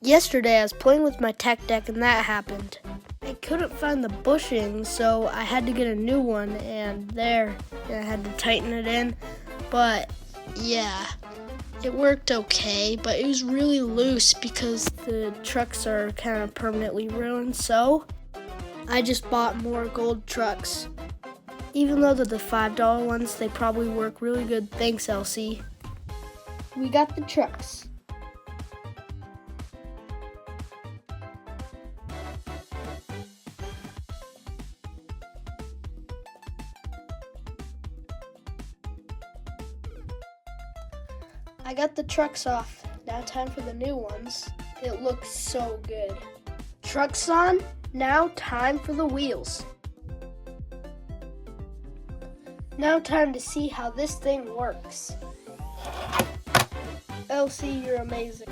Yesterday I was playing with my tech deck and that happened. I couldn't find the bushing, so I had to get a new one, and I had to tighten it in. But yeah, it worked okay, but it was really loose because the trucks are kind of permanently ruined, so I just bought more gold trucks. Even though they're the $5 ones, they probably work really good. Thanks, Elsie. We got the trucks. I got the trucks off. Now time for the new ones. It looks so good. Trucks on. Now time for the wheels. Now time to see how this thing works. Elsie, you're amazing.